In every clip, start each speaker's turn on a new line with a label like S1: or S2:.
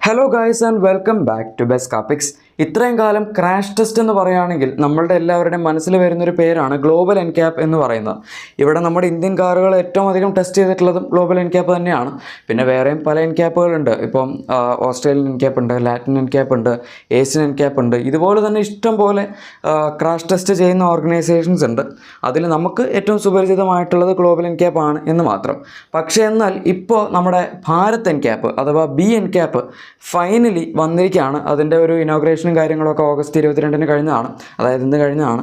S1: Hello guys and welcome back to Best Capics. ഇത്രയും കാലം crash test എന്ന് പറയുകയാണെങ്കിൽ നമ്മളുടെ എല്ലാവരുടെയും മനസ്സിൽ വരുന്നൊരു പേരാണ് ഗ്ലോബൽ എൻക്യാപ്പ് എന്ന് പറയുന്നത്. ഇവിടെ നമ്മുടെ ഇന്ത്യൻ കാറുകൾ ഏറ്റവും അധികം ടെസ്റ്റ് ചെയ്തിട്ടുള്ളതും ഗ്ലോബൽ എൻക്യാപ്പ് തന്നെയാണ്. പിന്നെ വേറെയും പല എൻക്യാപ്പുകളുണ്ട്. ഇപ്പം ഓസ്ട്രേലിയൻ എൻക്യാപ്പ് ഉണ്ട്, ലാറ്റിൻ എൻക്യാപ്പ് ഉണ്ട്, ഏഷ്യൻ എൻക്യാപ്പ് ഉണ്ട്. ഇതുപോലെ തന്നെ ഇഷ്ടം പോലെ ക്രാഷ് ടെസ്റ്റ് ചെയ്യുന്ന ഓർഗനൈസേഷൻസ് ഉണ്ട്. അതിൽ നമുക്ക് ഏറ്റവും സുപരിചിതമായിട്ടുള്ളത് ഗ്ലോബൽ എൻക്യാപ്പ് ആണ് എന്ന് മാത്രം. പക്ഷേ എന്നാൽ ഇപ്പോൾ നമ്മുടെ ഭാരത് എൻക്യാപ്പ് അഥവാ ബി എൻക്യാപ്പ് ഫൈനലി വന്നിരിക്കുകയാണ്. അതിൻ്റെ ഒരു ഇനോഗ്രേഷൻ കാര്യങ്ങളൊക്കെ ഓഗസ്റ്റ് 22 കഴിഞ്ഞതാണ്, അതായത് ഇന്ന് കഴിഞ്ഞതാണ്.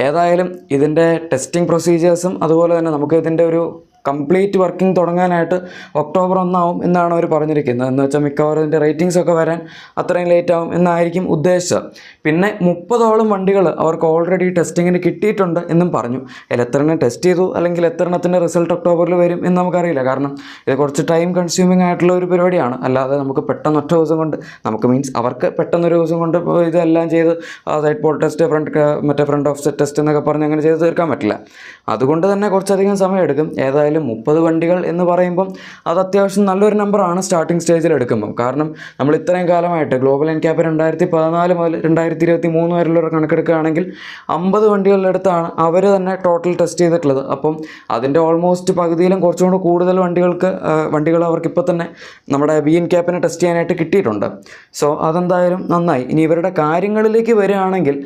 S1: ഏതായാലും ഇതിൻ്റെ ടെസ്റ്റിംഗ് പ്രൊസീജിയേഴ്സും അതുപോലെ തന്നെ നമുക്ക് ഇതിൻ്റെ ഒരു കംപ്ലീറ്റ് വർക്കിംഗ് തുടങ്ങാനായിട്ട് ഒക്ടോബർ 1 എന്നാണ് അവർ പറഞ്ഞിരിക്കുന്നത്. എന്ന് വെച്ചാൽ മിക്കവാറും ഇതിൻ്റെ റേറ്റിംഗ്സൊക്കെ വരാൻ അത്രയും ലേറ്റ് ആവും എന്നായിരിക്കും ഉദ്ദേശിച്ചത്. പിന്നെ 30ഓളം വണ്ടികൾ അവർക്ക് ഓൾറെഡി ടെസ്റ്റിങ്ങിന് കിട്ടിയിട്ടുണ്ട് എന്നും പറഞ്ഞു. അതിൽ എത്രണ്ണം ടെസ്റ്റ് ചെയ്തു അല്ലെങ്കിൽ എത്രണ്ണത്തിൻ്റെ റിസൾട്ട് ഒക്ടോബറിൽ വരും എന്ന് നമുക്കറിയില്ല. കാരണം ഇത് കുറച്ച് ടൈം കൺസ്യൂമിങ് ആയിട്ടുള്ള ഒരു പരിപാടിയാണ്. അല്ലാതെ നമുക്ക് പെട്ടെന്ന് ഒറ്റ ദിവസം കൊണ്ട് അവർക്ക് പെട്ടെന്നൊരു ദിവസം കൊണ്ട് ഇതെല്ലാം ചെയ്ത് side pole test front of set test എന്നൊക്കെ പറഞ്ഞ് അങ്ങനെ ചെയ്ത് തീർക്കാൻ പറ്റില്ല. അതുകൊണ്ട് തന്നെ കുറച്ചധികം സമയം എടുക്കും. ഏതായാലും 30 വണ്ടികൾ എന്ന് പറയുമ്പം അത് അത്യാവശ്യം നല്ലൊരു നമ്പറാണ് സ്റ്റാർട്ടിംഗ് സ്റ്റേജിൽ എടുക്കുമ്പം. കാരണം നമ്മൾ ഇത്രയും കാലമായിട്ട് ഗ്ലോബൽ എൻക്യാപ്പ് 2014 മുതൽ 2023 വരെയുള്ള കണക്കെടുക്കുകയാണെങ്കിൽ 50 വണ്ടികളിലെടുത്താണ് അവർ തന്നെ ടോട്ടൽ ടെസ്റ്റ് ചെയ്തിട്ടുള്ളത്. അപ്പം അതിൻ്റെ ഓൾമോസ്റ്റ് പകുതിയിലും കുറച്ചുകൂടി കൂടുതൽ വണ്ടികൾ അവർക്കിപ്പോൾ തന്നെ നമ്മുടെ ബി എൻക്യാപ്പിനെ ടെസ്റ്റ് ചെയ്യാനായിട്ട് കിട്ടിയിട്ടുണ്ട്. സോ അതെന്തായാലും നന്നായി. ഇനി ഇവരുടെ കാര്യങ്ങളിലേക്ക് വരികയാണെങ്കിൽ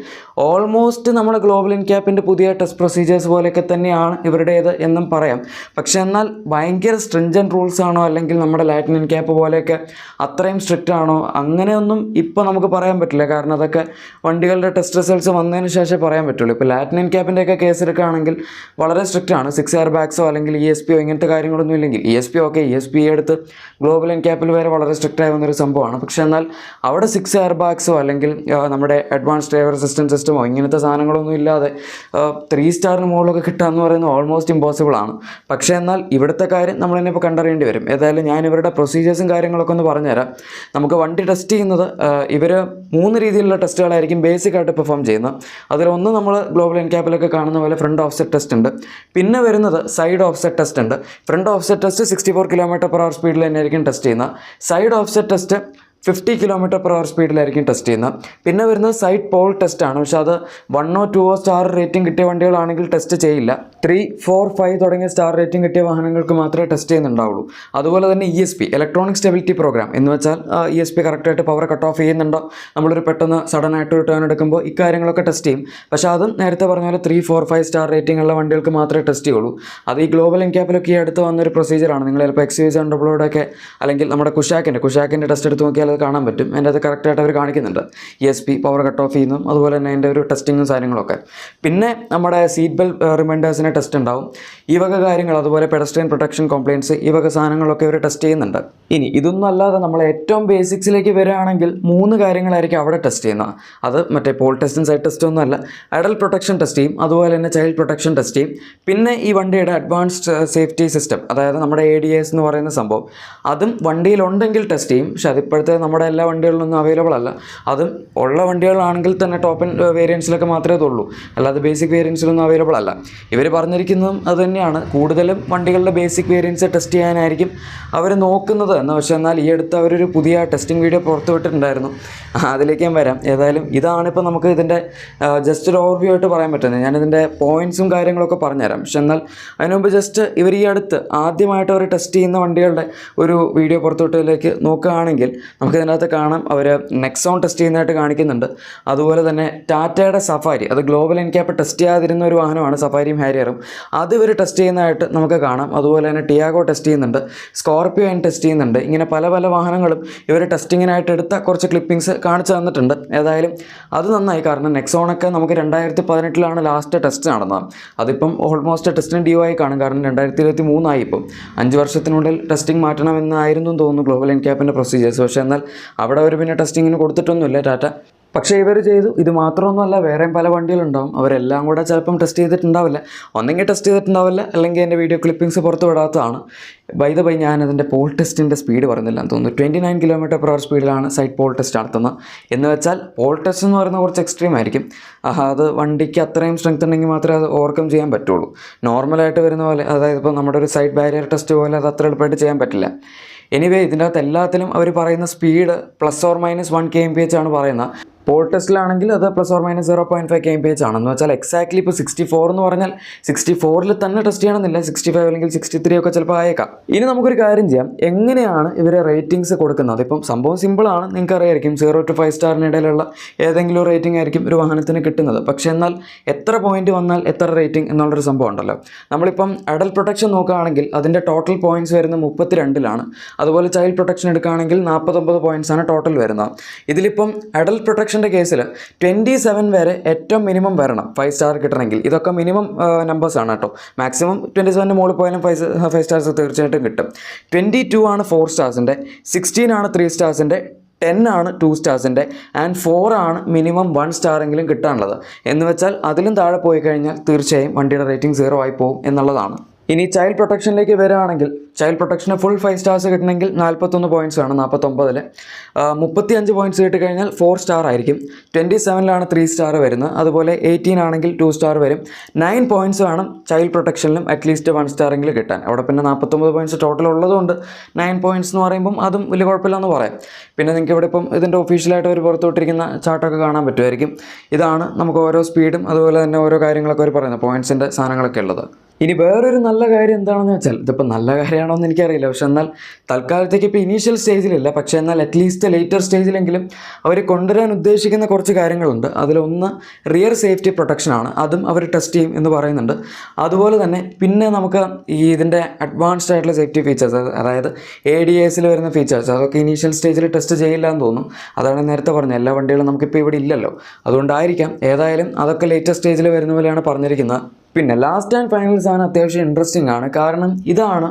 S1: ഓൾമോസ്റ്റ് നമ്മുടെ ഗ്ലോബൽ എൻക്യാപ്പിൻ്റെ പുതിയ ടെസ്റ്റ് പ്രൊസീജിയേഴ്സ് പോലെയൊക്കെ തന്നെയാണ് ഇവരുടേത് എന്നും പറയാം. പക്ഷെ എന്നാൽ ഭയങ്കര സ്ട്രിഞ്ചൻറ്റ് റൂൾസ് ആണോ അല്ലെങ്കിൽ നമ്മുടെ ലാറ്റിൻ എൻക്യാപ്പ് പോലെയൊക്കെ അത്രയും സ്ട്രിക്റ്റ് ആണോ, അങ്ങനെയൊന്നും ഇപ്പോൾ നമുക്ക് പറയാൻ പറ്റില്ല. കാരണം അതൊക്കെ വണ്ടികളുടെ ടെസ്റ്റ് റിസൾട്ട്സ് വന്നതിന് ശേഷം പറയാൻ പറ്റുള്ളൂ. ഇപ്പോൾ ലാറ്റിൻ എൻക്യാപ്പിൻ്റെയൊക്കെ കേസ് എടുക്കുകയാണെങ്കിൽ വളരെ സ്ട്രിക്റ്റ് ആണ്. 6 എയർ ബാഗ്സോ അല്ലെങ്കിൽ ESPയോ ഇങ്ങനത്തെ കാര്യങ്ങളൊന്നും ഇല്ലെങ്കിൽ ESP എടുത്ത് ഗ്ലോബൽ എൻക്യാപ്പിൽ വരെ വളരെ സ്ട്രിക്റ്റ് ആയി വന്നൊരു സംഭവമാണ്. പക്ഷെ എന്നാൽ അവിടെ 6 എയർ ബാഗ്സോ അല്ലെങ്കിൽ നമ്മുടെ അഡ്വാൻസ് ഡ്രൈവർ അസിസ്റ്റൻറ്റ് സിസ്റ്റമോ ഇങ്ങനത്തെ സാധനങ്ങളൊന്നും ഇല്ലാതെ 3 സ്റ്റാറിന് മുകളിലൊക്കെ കിട്ടുക എന്ന് പറയുന്നത് ഓൾമോസ്റ്റ് ഇമ്പോസിബിൾ ആണ്. പക്ഷേ എന്നാൽ ഇവിടുത്തെ കാര്യം നമ്മൾ തന്നെ ഇപ്പോൾ കണ്ടറിയേണ്ടി വരും. ഏതായാലും ഞാൻ ഇവരുടെ പ്രൊസീജിയേഴ്സും കാര്യങ്ങളൊക്കെ ഒന്ന് പറഞ്ഞുതരാം. നമുക്ക് വണ്ടി ടെസ്റ്റ് ചെയ്യുന്നത് ഇവർ 3 രീതിയിലുള്ള ടെസ്റ്റുകളായിരിക്കും ബേസിക്കായിട്ട് പെർഫോം ചെയ്യുന്നത്. അതിലൊന്ന് നമ്മൾ ഗ്ലോബൽ എൻക്യാപ്പിലൊക്കെ കാണുന്ന പോലെ ഫ്രണ്ട് ഓഫ്സെറ്റ് ടെസ്റ്റ് ഉണ്ട്. പിന്നെ വരുന്നത് സൈഡ് ഓഫ്സെറ്റ് ടെസ്റ്റ് ഉണ്ട്. ഫ്രണ്ട് ഓഫ്സെറ്റ് ടെസ്റ്റ് 64 km/h സ്പീഡിൽ തന്നെയായിരിക്കും ടെസ്റ്റ് ചെയ്യുന്നത്. സൈഡ് ഓഫ്സെറ്റ് ടെസ്റ്റ് 50 km/h സ്പീഡിലായിരിക്കും ടെസ്റ്റ് ചെയ്യുന്നത്. പിന്നെ വരുന്നത് സൈഡ് പോൾ ടെസ്റ്റാണ്. പക്ഷേ അത് 1 or 2 സ്റ്റാർ റേറ്റിംഗ് കിട്ടിയ വണ്ടികളാണെങ്കിൽ ടെസ്റ്റ് ചെയ്യില്ല. 3, 4, 5 തുടങ്ങിയ സ്റ്റാർ റേറ്റിംഗ് കിട്ടിയ വാഹനങ്ങൾക്ക് മാത്രമേ ടെസ്റ്റ് ചെയ്യുന്നുണ്ടാവുള്ളൂ. അതുപോലെ തന്നെ ESP ഇലക്ട്രോണിക് സ്റ്റെബിലിറ്റി പ്രോഗ്രാം എന്ന് വെച്ചാൽ ESP കറക്റ്റായിട്ട് പവർ കട്ട് ഓഫ് ചെയ്യുന്നുണ്ടോ, നമ്മളൊരു പെട്ടെന്ന് സഡനായിട്ട് ഒരു ടേൺ എടുക്കുമ്പോൾ ഇക്കാര്യങ്ങളൊക്കെ ടെസ്റ്റ് ചെയ്യും. പക്ഷേ അതും നേരത്തെ പറഞ്ഞ പോലെ 3, 4, 5 സ്റ്റാർ റേറ്റിംഗ് ഉള്ള വണ്ടികൾക്ക് മാത്രമേ ടെസ്റ്റ് ചെയ്യുള്ളൂ. അത് ഈ ഗ്ലോബൽ എൻക്യാപ്പിലൊക്കെ ഈ അടുത്ത് വന്നൊരു പ്രൊസീജിയറാണ്. നിങ്ങൾ ചിലപ്പോൾ XUV 700 അല്ലെങ്കിൽ നമ്മുടെ കുഷാക്കിൻ്റെ ടെസ്റ്റ് എടുത്ത് നോക്കിയാൽ കാണാൻ പറ്റും. അതിൻ്റെ അത് കറക്റ്റായിട്ട് അവർ കാണിക്കുന്നുണ്ട്. ESP പവർ കട്ട് ഓഫ് ചെയ്യുന്നു, അതുപോലെ തന്നെ അതിൻ്റെ ഒരു ടെസ്റ്റിങ്ങും കാര്യങ്ങളൊക്കെ. പിന്നെ നമ്മുടെ സീറ്റ് ബെൽറ്റ് റിമൈൻഡേഴ്സിനെ ടെസ്റ്റ് ഉണ്ടാവും. ഈ വക കാര്യങ്ങൾ, അതുപോലെ പെഡസ്ട്രിയൻ പ്രൊട്ടക്ഷൻ കംപ്ലയിൻറ്റ്സ്, ഈ വക സാധനങ്ങളൊക്കെ ഇവർ ടെസ്റ്റ് ചെയ്യുന്നുണ്ട്. ഇനി ഇതൊന്നും അല്ലാതെ നമ്മൾ ഏറ്റവും ബേസിക്സിലേക്ക് വരികയാണെങ്കിൽ 3 കാര്യങ്ങളായിരിക്കും അവിടെ ടെസ്റ്റ് ചെയ്യുന്നത്. അത് മറ്റേ പോൾ ടെസ്റ്റും സൈഡ് ടെസ്റ്റും ഒന്നും അല്ല. അഡൽട്ട് പ്രൊട്ടക്ഷൻ ടെസ്റ്റ് ചെയ്യും, അതുപോലെ തന്നെ ചൈൽഡ് പ്രൊട്ടക്ഷൻ ടെസ്റ്റ് ചെയ്യും. പിന്നെ ഈ വണ്ടിയുടെ അഡ്വാൻസ്ഡ് സേഫ്റ്റി സിസ്റ്റം, അതായത് നമ്മുടെ ADAS എന്ന് പറയുന്ന സംഭവം, അതും വണ്ടിയിലുണ്ടെങ്കിൽ ടെസ്റ്റ് ചെയ്യും. പക്ഷെ അതിപ്പോഴത്തെ നമ്മുടെ എല്ലാ വണ്ടികളിലൊന്നും അവൈലബിൾ അല്ല. അതും ഉള്ള വണ്ടികളാണെങ്കിൽ തന്നെ ടോപ്പ് എൻഡ് വേരിയൻസിലൊക്കെ മാത്രമേ ഇതുള്ളൂ, അല്ലാതെ ബേസിക് വേരിയൻസിലൊന്നും അവൈലബിൾ അല്ല. ഇവർ പറഞ്ഞിരിക്കുന്നതും അത് തന്നെയാണ്. കൂടുതലും വണ്ടികളുടെ ബേസിക് വേരിയൻസ് ടെസ്റ്റ് ചെയ്യാനായിരിക്കും അവർ നോക്കുന്നത് എന്ന്. പക്ഷേ എന്നാൽ ഈ അടുത്ത് അവരൊരു പുതിയ ടെസ്റ്റിംഗ് വീഡിയോ പുറത്തുവിട്ടിട്ടുണ്ടായിരുന്നു, അതിലേക്ക് ഞാൻ വരാം. ഏതായാലും ഇതാണിപ്പോൾ നമുക്ക് ഇതിൻ്റെ ജസ്റ്റ് ഒരു ഓവർവ്യൂ ആയിട്ട് പറയാൻ പറ്റുന്നത്. ഞാനിതിൻ്റെ പോയിൻറ്റ്സും കാര്യങ്ങളൊക്കെ പറഞ്ഞുതരാം. പക്ഷെ എന്നാൽ അതിന് മുമ്പ് ജസ്റ്റ് ഇവർ ഈ അടുത്ത് ആദ്യമായിട്ട് അവർ ടെസ്റ്റ് ചെയ്യുന്ന വണ്ടികളുടെ ഒരു വീഡിയോ പുറത്തുവിട്ടതിലേക്ക് നോക്കുകയാണെങ്കിൽ നമുക്കിതിനകത്ത് കാണാം. അവർ നെക്സോൺ ടെസ്റ്റ് ചെയ്യുന്നതായിട്ട് കാണിക്കുന്നുണ്ട്. അതുപോലെ തന്നെ ടാറ്റയുടെ സഫാരി, അത് ഗ്ലോബൽ എൻക്യാപ്പ് ടെസ്റ്റ് ചെയ്യാതിരുന്ന ഒരു വാഹനമാണ് സഫാരിയും ഹാരിയറും, അത് ഇവർ ടെസ്റ്റ് ചെയ്യുന്നതായിട്ട് നമുക്ക് കാണാം. അതുപോലെ തന്നെ ടിയാഗോ ടെസ്റ്റ് ചെയ്യുന്നുണ്ട്, സ്കോർപിയോ ടെസ്റ്റ് ചെയ്യുന്നുണ്ട്. ഇങ്ങനെ പല പല വാഹനങ്ങളും ഇവർ ടെസ്റ്റിങ്ങിനായിട്ട് എടുത്ത കുറച്ച് ക്ലിപ്പിങ്സ് കാണിച്ചു തന്നിട്ടുണ്ട്. ഏതായാലും അത് നന്നായി. കാരണം നെക്സോണൊക്കെ നമുക്ക് 2018 ലാസ്റ്റ് ടെസ്റ്റ് നടന്നത്. അതിപ്പം ഓൾമോസ്റ്റ് ടെസ്റ്റിന് ഡ്യൂ ആയി കാണും. കാരണം 2023 ആയി. ഇപ്പം 5 വർഷത്തിനുള്ളിൽ ടെസ്റ്റിംഗ് മാറ്റണമെന്നായിരുന്നു തോന്നുന്നു ഗ്ലോബൽ എൻക്യാപ്പിൻ്റെ പ്രൊസീജിയേഴ്സ്. പക്ഷേ എന്നാൽ അവിടെ അവർ പിന്നെ ടെസ്റ്റിങ്ങിന് കൊടുത്തിട്ടൊന്നുമില്ല ടാറ്റ. പക്ഷേ ഇവർ ചെയ്തു. ഇത് മാത്രമൊന്നുമല്ല, വേറെയും പല വണ്ടികളുണ്ടാവും. അവരെല്ലാം കൂടെ ചിലപ്പം ടെസ്റ്റ് ചെയ്തിട്ടുണ്ടാവില്ല. ഒന്നെങ്കിൽ ടെസ്റ്റ് ചെയ്തിട്ടുണ്ടാവില്ല, അല്ലെങ്കിൽ എൻ്റെ വീഡിയോ ക്ലിപ്പിങ്സ് പുറത്ത് വിടാത്തതാണ്. ബൈ ഞാനതിൻ്റെ പോൾ ടെസ്റ്റിൻ്റെ സ്പീഡ് പറഞ്ഞില്ല എന്ന് തോന്നുന്നു. 29 km/h സ്പീഡിലാണ് സൈഡ് പോൾ ടെസ്റ്റ് നടത്തുന്നത്. എന്ന് വെച്ചാൽ പോൾ ടെസ്റ്റ് എന്ന് പറയുന്നത് കുറച്ച് എക്സ്ട്രീം ആയിരിക്കും. അത് വണ്ടിക്ക് അത്രയും സ്ട്രെങ്ത് ഉണ്ടെങ്കിൽ മാത്രമേ അത് ഓവർകം ചെയ്യാൻ പറ്റുള്ളൂ. നോർമലായിട്ട് വരുന്ന പോലെ, അതായത് ഇപ്പോൾ നമ്മുടെ ഒരു സൈഡ് ബാരിയർ ടെസ്റ്റ് പോലെ അത് അത്ര എളുപ്പമായിട്ട് ചെയ്യാൻ പറ്റില്ല. എനിവേ ഇതിൻ്റെ അകത്ത് എല്ലാത്തിലും അവർ പറയുന്ന സ്പീഡ് ±1 kmph ആണ് പറയുന്നത്. പോൾ ടെസ്റ്റിലാണെങ്കിൽ അത് ±0.5 kmph ആണ്. എന്ന് വെച്ചാൽ എക്സാക്ട്ലി ഇപ്പോൾ 64 എന്ന് പറഞ്ഞാൽ 64ൽ തന്നെ ടെസ്റ്റ് ചെയ്യണമെന്നില്ല, 65 അല്ലെങ്കിൽ 63 ഒക്കെ ചിലപ്പോൾ ആയേക്കാം. ഇനി നമുക്കൊരു കാര്യം ചെയ്യാം, എങ്ങനെയാണ് ഇവരെ റേറ്റിംഗ്സ് കൊടുക്കുന്നത്. ഇപ്പം സംഭവം സിമ്പിളാണ്, നിങ്ങൾക്ക് അറിയായിരിക്കും 0 to 5 സ്റ്റാറിനിടയിലുള്ള ഏതെങ്കിലും ഒരു റേറ്റിംഗ് ആയിരിക്കും ഒരു വാഹനത്തിന് കിട്ടുന്നത്. പക്ഷേ എന്നാൽ എത്ര പോയിന്റ് വന്നാൽ എത്ര റേറ്റിംഗ് എന്നുള്ളൊരു സംഭവം ഉണ്ടല്ലോ. നമ്മളിപ്പം അഡൽട്ട് പ്രൊട്ടക്ഷൻ നോക്കുകയാണെങ്കിൽ അതിൻ്റെ ടോട്ടൽ പോയിന്റ്സ് വരുന്നത് 32ലാണ്. അതുപോലെ ചൈൽഡ് പ്രൊട്ടക്ഷൻ എടുക്കുകയാണെങ്കിൽ 49 പോയിന്റ്സാണ് ടോട്ടൽ വരുന്നത്. ഇതിലിപ്പം അഡൽട്ട് പ്രൊട്ടക്ഷൻ കേസിൽ 27 വരെ ഏറ്റവും മിനിമം വരണം 5 സ്റ്റാർ കിട്ടണമെങ്കിൽ. ഇതൊക്കെ മിനിമം നമ്പേഴ്സ് ആണ് കേട്ടോ. മാക്സിമം 27 മുകളിൽ പോയാലും 5 സ്റ്റാർസ് തീർച്ചയായിട്ടും കിട്ടും. 22 ആണ് 4 സ്റ്റാർസിൻ്റെ, 16 ആണ് 3 സ്റ്റാർസിൻ്റെ, 10 ആണ് 2 സ്റ്റാർസിൻ്റെ, ആൻഡ് 4 ആണ് മിനിമം 1 സ്റ്റാറെങ്കിലും കിട്ടാനുള്ളത്. എന്ന് വെച്ചാൽ അതിലും താഴെ പോയി കഴിഞ്ഞാൽ തീർച്ചയായും വണ്ടിയുടെ റേറ്റിംഗ് 0 ആയി പോകും എന്നുള്ളതാണ്. ഇനി ചൈൽഡ് പ്രൊട്ടക്ഷനിലേക്ക് വരികയാണെങ്കിൽ ചൈൽഡ് പ്രൊട്ടക്ഷന് ഫുൾ 5 സ്റ്റാർസ് കിട്ടണമെങ്കിൽ 41 പോയിന്റ്സ് ആണ് 49ൽ. 35 പോയിന്റ്സ് കിട്ടിക്കഴിഞ്ഞാൽ 4 സ്റ്റാർ ആയിരിക്കും. 27ലാണ് 3 സ്റ്റാർ വരുന്നത്. അതുപോലെ 18 ആണെങ്കിൽ 2 സ്റ്റാർ വരും. 9 പോയിന്റ്സ് വേണം ചൈൽഡ് പ്രൊട്ടക്ഷനിലും അറ്റ്ലീസ്റ്റ് 1 സ്റ്റാറെങ്കിലും കിട്ടാൻ. അവിടെ പിന്നെ 49 പോയിന്റ്സ് ടോട്ടൽ ഉള്ളതുകൊണ്ട് 9 പോയിന്റ്സ് എന്ന് പറയുമ്പം അതും വലിയ കുഴപ്പമില്ലെന്ന് പറയാം. പിന്നെ നിങ്ങൾക്ക് ഇവിടെ ഇപ്പം ഇതിൻ്റെ ഒഫീഷ്യലായിട്ട് അവർ പുറത്തുവിട്ടിരിക്കുന്ന ചാർട്ടൊക്കെ കാണാൻ പറ്റുമായിരിക്കും. ഇതാണ് നമുക്ക് ഓരോ സ്പീഡും അതുപോലെ തന്നെ ഓരോ കാര്യങ്ങളൊക്കെ അവർ പറയുന്നത്, പോയിന്റ്സിൻ്റെ സാധനങ്ങളൊക്കെ ഉള്ളത്. ഇനി വേറൊരു നല്ല കാര്യം എന്താണെന്ന് വെച്ചാൽ, ഇതിപ്പോൾ നല്ല കാര്യമാണോ എന്ന് എനിക്കറിയില്ല, പക്ഷെ എന്നാൽ തൽക്കാലത്തേക്ക് ഇപ്പോൾ ഇനീഷ്യൽ സ്റ്റേജിലില്ല, പക്ഷേ എന്നാൽ അറ്റ്ലീസ്റ്റ് ലേറ്റർ സ്റ്റേജിലെങ്കിലും അവർ കൊണ്ടുവരാൻ ഉദ്ദേശിക്കുന്ന കുറച്ച് കാര്യങ്ങളുണ്ട്. അതിലൊന്ന് റിയർ സേഫ്റ്റി പ്രൊട്ടക്ഷനാണ്. അതും അവർ ടെസ്റ്റ് ചെയ്യും എന്ന് പറയുന്നുണ്ട്. അതുപോലെ തന്നെ പിന്നെ നമുക്ക് ഈ ഇതിൻ്റെ അഡ്വാൻസ്ഡ് ആയിട്ടുള്ള സേഫ്റ്റി ഫീച്ചേഴ്സ്, അതായത് ADASൽ വരുന്ന ഫീച്ചേഴ്സ്, അതൊക്കെ ഇനീഷ്യൽ സ്റ്റേജിൽ ടെസ്റ്റ് ചെയ്യില്ല എന്ന് തോന്നുന്നു. അതാണ് നേരത്തെ പറഞ്ഞത്, എല്ലാ വണ്ടികളും നമുക്കിപ്പോൾ ഇവിടെ ഇല്ലല്ലോ, അതുകൊണ്ടായിരിക്കാം. ഏതായാലും അതൊക്കെ ലേറ്റർ സ്റ്റേജിൽ വരുന്ന പോലെയാണ് പറഞ്ഞിരിക്കുന്നത്. പിന്നെ ലാസ്റ്റ് ആൻഡ് ഫൈനൽ സാധനം അത്യാവശ്യം ഇൻട്രസ്റ്റിംഗ് ആണ്. കാരണം ഇതാണ്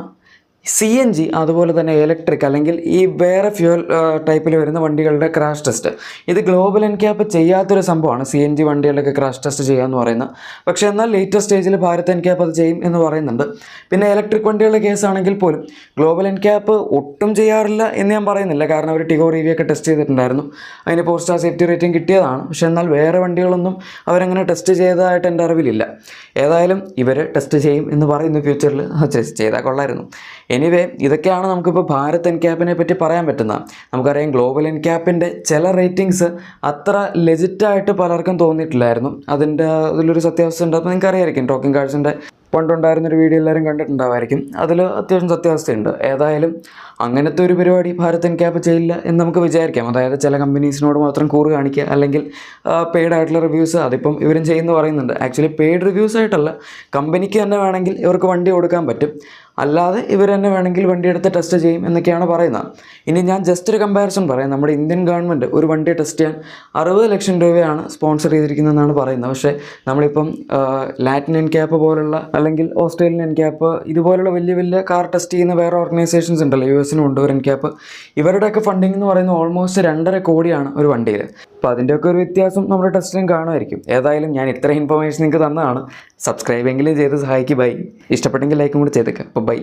S1: CNG അതുപോലെ തന്നെ ഇലക്ട്രിക് അല്ലെങ്കിൽ ഈ വേറെ ഫ്യൂൽ ടൈപ്പിൽ വരുന്ന വണ്ടികളുടെ ക്രാഷ് ടെസ്റ്റ്. ഇത് ഗ്ലോബൽ NCAP ചെയ്യാത്തൊരു സംഭവമാണ്, CNG വണ്ടികളുടെ ക്രാഷ് ടെസ്റ്റ് ചെയ്യുക എന്ന് പറയുന്നത്. പക്ഷേ എന്നാൽ ലേറ്റസ്റ്റ് സ്റ്റേജിൽ ഭാരത് NCAP അത് ചെയ്യും എന്ന് പറയുന്നുണ്ട്. പിന്നെ ഇലക്ട്രിക് വണ്ടികളുടെ കേസാണെങ്കിൽ പോലും ഗ്ലോബൽ NCAP ഒട്ടും ചെയ്യാറില്ല എന്ന് ഞാൻ പറയുന്നില്ല. കാരണം അവർ ടിഗോ റിവി ഒക്കെ ടെസ്റ്റ് ചെയ്തിട്ടുണ്ടായിരുന്നു, അതിന് 4 സ്റ്റാർ സേഫ്റ്റി റേറ്റിംഗ് കിട്ടിയതാണ്. പക്ഷേ എന്നാൽ വേറെ വണ്ടികളൊന്നും അവരങ്ങനെ ടെസ്റ്റ് ചെയ്തതായിട്ട് എൻ്റെ അറിവിലില്ല. ഏതായാലും ഇവർ ടെസ്റ്റ് ചെയ്യും എന്ന് പറയുന്നു ഫ്യൂച്ചറിൽ, ചെയ്താൽ കൊള്ളായിരുന്നു. എനിവേ ഇതൊക്കെയാണ് നമുക്കിപ്പോൾ ഭാരത് NCAPനെ പറ്റി പറയാൻ പറ്റുന്നത്. നമുക്കറിയാം ഗ്ലോബൽ NCAPൻ്റെ ചില റേറ്റിംഗ്സ് അത്ര ലെജിറ്റായിട്ട് പലർക്കും തോന്നിയിട്ടില്ലായിരുന്നു. അതിലൊരു സത്യാവസ്ഥ ഉണ്ട്, അപ്പോൾ നിങ്ങൾക്ക് അറിയാമായിരിക്കും. ടോക്കിംഗ് കാർഡ്സിൻ്റെ പണ്ടുണ്ടായിരുന്നൊരു വീഡിയോ എല്ലാവരും കണ്ടിട്ടുണ്ടാവായിരിക്കും, അതിൽ അത്യാവശ്യം സത്യാവസ്ഥയുണ്ട്. ഏതായാലും അങ്ങനത്തെ ഒരു പരിപാടി ഭാരത് NCAP ചെയ്യില്ല എന്ന് നമുക്ക് വിചാരിക്കാം. അതായത് ചില കമ്പനീസിനോട് മാത്രം കൂറ് കാണിക്കുക, അല്ലെങ്കിൽ പെയ്ഡ് ആയിട്ടുള്ള റിവ്യൂസ്, അതിപ്പം ഇവരും ചെയ്യുന്നു പറയുന്നുണ്ട്. ആക്ച്വലി പെയ്ഡ് റിവ്യൂസ് ആയിട്ടല്ല, കമ്പനിക്ക് തന്നെ വേണമെങ്കിൽ ഇവർക്ക് വണ്ടി കൊടുക്കാൻ പറ്റും, അല്ലാതെ ഇവർ തന്നെ വേണമെങ്കിൽ വണ്ടി എടുത്ത് ടെസ്റ്റ് ചെയ്യും എന്നൊക്കെയാണ് പറയുന്നത്. ഇനി ഞാൻ ജസ്റ്റ് ഒരു കമ്പാരിസൺ പറയാം. നമ്മുടെ ഇന്ത്യൻ ഗവൺമെൻറ് ഒരു വണ്ടി ടെസ്റ്റ് ചെയ്യാൻ 60 ലക്ഷം രൂപയാണ് സ്പോൺസർ ചെയ്തിരിക്കുന്നതെന്നാണ് പറയുന്നത്. പക്ഷേ നമ്മളിപ്പം ലാറ്റിൻ NCAP പോലുള്ള അല്ലെങ്കിൽ ഓസ്ട്രേലിയൻ NCAP ഇതുപോലുള്ള വലിയ വലിയ കാർ ടെസ്റ്റ് ചെയ്യുന്ന വേറെ ഓർഗനൈസേഷൻസ് ഉണ്ടല്ലോ, US ഉണ്ട് ഒരു NCAP, ഇവരുടെയൊക്കെ ഫണ്ടിങ് എന്ന് പറയുന്നത് ഓൾമോസ്റ്റ് 2.5 കോടിയാണ് ഒരു വണ്ടിയിൽ. അപ്പോൾ അതിൻ്റെയൊക്കെ ഒരു വ്യത്യാസം നമ്മുടെ ടെസ്റ്റിലും കാണുമായിരിക്കും. ഏതായാലും ഞാൻ ഇത്രയും ഇൻഫർമേഷൻ നിങ്ങൾക്ക് തന്നതാണ്. സബ്സ്ക്രൈബെങ്കിലും ചെയ്ത് സഹായിക്കുക. ബൈ. ഇഷ്ടപ്പെട്ടെങ്കിൽ ലൈക്കും കൂടി ചെയ്തേക്കാം. അപ്പോൾ ബൈ.